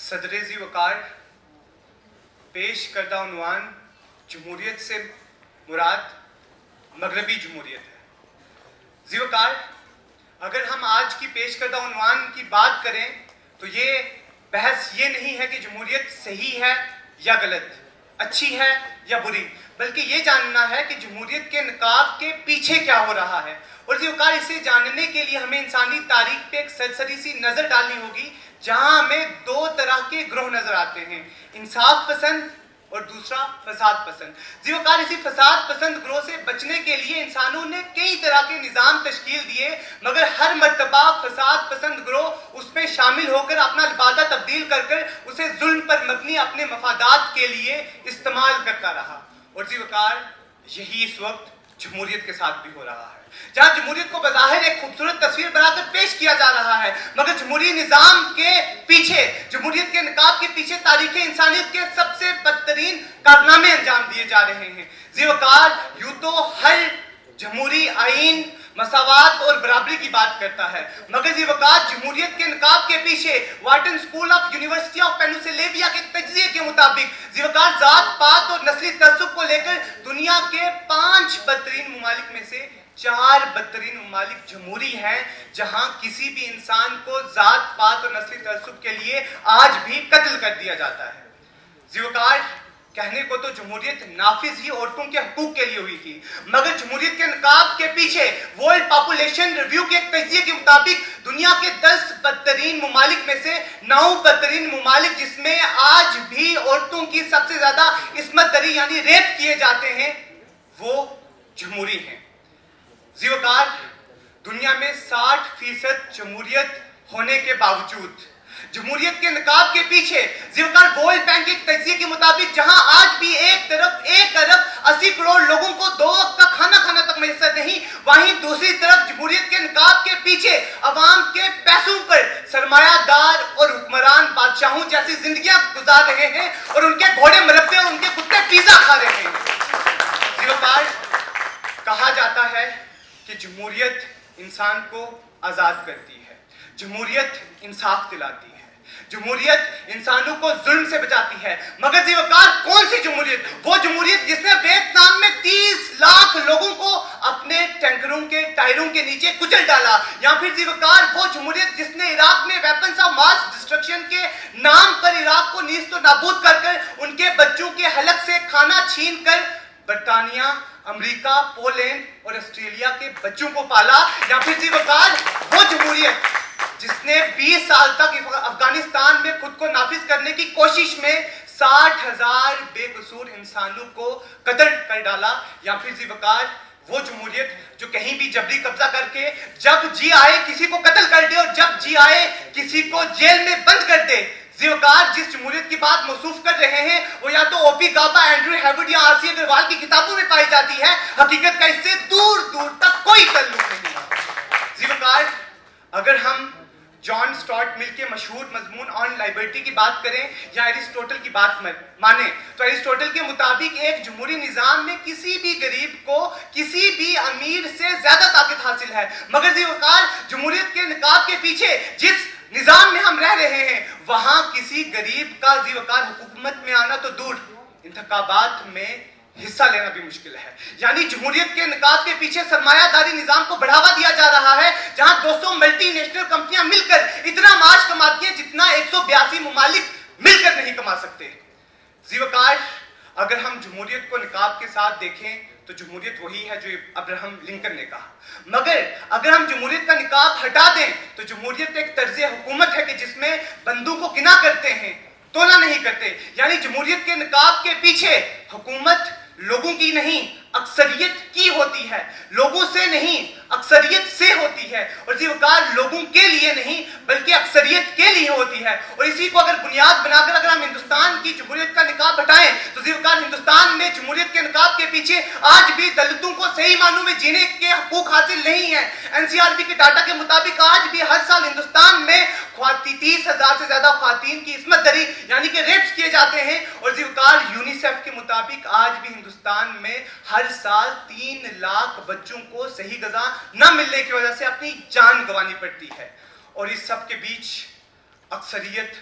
सदर ज़ी वकार पेश करदा उन्वान जमहूरियत से मुराद मगरबी जमहूरियत है। ज़ी वकार, अगर हम आज की पेश करदा उन्वान की बात करें तो ये बहस ये नहीं है कि जमहूरियत सही है या गलत, अच्छी है या बुरी, बल्कि ये जानना है कि जमहूरियत के नकाब के पीछे क्या हो रहा है। और ज़ी वकार, इसे जानने के लिए हमें इंसानी तारीख पे एक सरसरी सी नज़र डालनी होगी, जहां हमें दो तरह के ग्रोह नजर आते हैं, इंसाफ पसंद और दूसरा फसाद पसंद। ज़ी वकार, इसी फसाद पसंद ग्रोह से बचने के लिए इंसानों ने कई तरह के निज़ाम तश्कील दिए, मगर हर मर्तबा फसाद पसंद ग्रोह उसमें शामिल होकर अपना लिबादा तब्दील कर उसे जुल्म पर मबनी अपने मफादात के लिए इस्तेमाल करता रहा। और ज़ी वकार, यही इस वक्त जमहूरियत के साथ भी हो रहा है, जहां जमहूरियत को बज़ाहिर एक खूबसूरत तस्वीर बनाकर पेश किया जा रहा है, मगर जमहूरी निजाम के पीछे, जमहूरियत के निकाब के पीछे तारीख इंसानियत के सबसे बदतरीन कारनामे अंजाम दिए जा रहे हैं। ज़ी वकार, यूं तो हर जमहूरी आईन मसावात और बराबरी की बात करता है, मगर ज़ी वकार जमहूरियत के निकाब के पीछे Wharton school of university of Pennsylvania के तज्जिए के मुताबिक ज़ी वकार जात पात और नस्ली तसब्बुब को लेकर दुनिया के 5 बदतरीन मुमालिक में से 4 बदतरीन मुमालिक जमहूरी हैं, जहां किसी भी इंसान को जात पात और नस्ली तसब्बुब के लिए आज भी कत्ल कर दिया जाता है। ज़ी वकार, कहने को तो जमहूरियत नाफिज ही औरतों के हकूक के लिए हुई थी, मगर जमहूरियत के नकाब के पीछे वर्ल्ड पॉपुलेशन रिव्यू के एक तज्जिए के मुताबिक दुनिया के 10 बदतरीन मुमालिक में से 9 बदतरीन मुमालिक जिसमें आज भी औरतों की सबसे ज्यादा इस्मत दरी यानी रेप किए जाते हैं, वो जमहूरी हैं। ज़ी वकार, दुनिया में 60% जमहूरियत होने के बावजूद जमहूरियत के नकाब के पीछे ज़ी वकार वर्ल्ड बैंक के तज्जिए के मुताबिक जहां आज भी एक तरफ 1 अरब 80 करोड़ लोगों को 2 वक्त का खाना खाना तक मैसर नहीं, वहीं दूसरी तरफ जमहूरियत के नकाब के पीछे अवाम के पैसों पर सरमायादार और हुक्मरान बादशाहों जैसी जिंदगियां गुजार रहे हैं और उनके घोड़े मरब्बे और उनके कुत्ते पिज्जा खा रहे हैं। ज़ी वकार, कहा जाता है कि जमहूरियत इंसान को आजाद करती है, जमहूरियत इंसाफ दिलाती है, जमहूरियत इंसानों को जुल्म से बचाती है, मगर ज़ी वकार कौन सी जमहूरियत? वो जमहूरियत जिसने वियतनाम में 30 लाख लोगों को अपने टैंकरों के टायरों के नीचे कुचल डाला, या फिर ज़ी वकार वो जमहूरियत जिसने इराक में वेपन्स ऑफ मास डिस्ट्रक्शन के नाम पर इराक को नीस्त और नाबूद कर उनके बच्चों के हलक से खाना छीन कर बरतानिया, अमेरिका, पोलैंड और ऑस्ट्रेलिया के बच्चों को पाला, या फिर ज़ी वकार वो जमहूरियत जिसने 20 साल तक अफगानिस्तान में खुद को नाफिज करने की कोशिश में 60,000 बेकसूर इंसानों को कत्ल कर डाला, या फिर ज़ी वकार वो जमहूरियत जो कहीं भी जबरी कब्जा करके जब जी आए किसी को कत्ल कर दे और जब जी आए किसी को जेल में बंद कर दे। ज़ी वकार, जिस जमहूरियत की बात मौसूफ कर रहे हैं वो या तो ओपी गाबा, एंड्रू हैवर्ड या आरसी अग्रवाल की किताबों में पाई जाती है, हकीकत का इससे दूर दूर तक कोई ताल्लुक नहीं है। ज़ी वकार, अगर हम जॉन स्टुअर्ट मिल के मशहूर मजमून ऑन लिबर्टी की बात करें या एरिस्टोटल की बात माने तो एरिस्टोटल के मुताबिक एक जमहूरी निजाम में किसी भी गरीब को किसी भी अमीर से ज्यादा ताकत हासिल है, मगर ज़ी वकार जमहूरियत के निकाब के पीछे जिस निजाम में हम रह रहे हैं वहां किसी गरीब का ज़ी वकार हुकूमत में आना तो दूर, इंतखाबात में हिस्सा लेना भी मुश्किल है। यानी जमहूरियत के निकाब के पीछे सरमायादारी निजाम को बढ़ावा दिया जा रहा है, जहां 200 मल्टीनेशनल कंपनियां मिलकर इतना माश कमाती हैं जितना 182 मुमालिक मिलकर नहीं कमा सकते। ज़ी वकार, अगर हम जमहूरियत को निकाब के साथ देखें तो जमहूरियत वही है जो अब्राहम लिंकन ने कहा, मगर अगर हम जमहूरियत का निकाब हटा दें तो जमहूरियत एक तर्ज हुकूमत है कि जिसमें बंदों को गिना करते हैं, तोला नहीं करते। यानी जमहूरियत के निकाब के पीछे हुकूमत लोगों की नहीं अक्सरियत की होती है, लोगों से नहीं अक्सरियत से होती है, और ज़ी वकार लोगों के लिए नहीं बल्कि अक्सरियत के लिए होती है। और इसी को अगर बुनियाद बनाकर अगर हम हिंदुस्तान की जमहूरियत का निकाब हटाएं तो ज़ी वकार हिंदुस्तान में जमहूरियत के निकाब के पीछे आज भी दलितों को सही मानों में जीने के हकूक हासिल नहीं है। एनसीआरबी के डाटा के मुताबिक आज भी हर साल हिंदुस्तान में 30,000 से ज्यादा ख्वातीन की इस्मत दरी यानी कि रेप्स किए जाते हैं, और ज़ी वकार यूनिसेफ के मुताबिक आज भी हिंदुस्तान में हर साल 3 लाख बच्चों को सही ग़िज़ा न मिलने की वजह से अपनी जान गंवानी पड़ती है। और इस सब के बीच अक्सरियत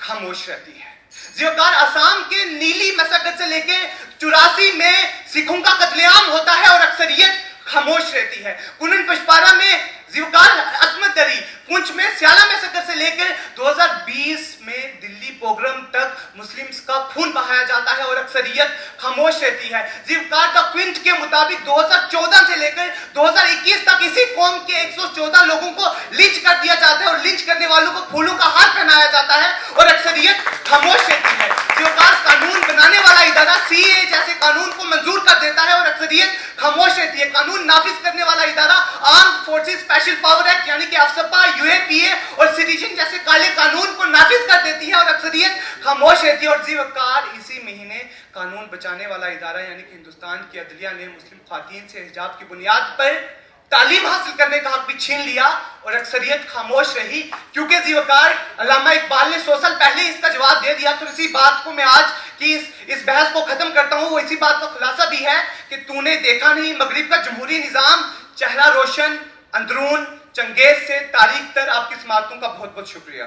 खामोश रहती है। जीवकार असम के नीली मसक्कत से लेके 84 में सिखों का कत्लेआम होता है और अक्सरियत खामोश रहती है। कुनन पशपारा में जीवकार असमत दरी, पुंछ में स्याला मसक्कत से लेकर 2020 में दिल्ली पोग्राम तक मुस्लिम्स का खून बहाया जाता है और अक्सरियत खामोश रहती है। जीवकार का क्विंट के मुताबिक 2014 से लेकर 2021 तक इसी कौम के 114 लोगों को लिंच कर दिया जाता है और लिंच करने वालों को फूलों का हार पहनाया जाता है और अक्सरियत खामोश रहती है। जीवकार कानून बनाने वाला इदारा सीए जैसे कानून को मंजूर कर देता है और अक्सरियत खामोश रहती है। कानून नाफिज करने वाला इदारा armed forces special power act यानी कि अफसपा, यूएपीए और सिटीजन जैसे काले कानून को नाफिज कर देती है और अक्सरियत खामोश रहती है। और जीवकार इसी महीने कानून बचाने वाला इदारा यानी कि हिंदुस्तान की अदलिया ने मुस्लिम खातून से हिजाब की बुनियाद पर तालीम हासिल करने का हक भी छीन लिया और अक्सरियत खामोश रही। क्योंकि जीवकार अल्लामा इकबाल ने 100 साल पहले इसका जवाब दे दिया। तो इसी बात को मैं आज की इस बहस को खत्म करता हूं। वो इसी बात का खुलासा भी है कि तूने देखा नहीं मगरिब का जमहूरी निजाम, चेहरा रोशन अंदरून चंगेज से तारीख तर। आपकी समातों का बहुत बहुत शुक्रिया।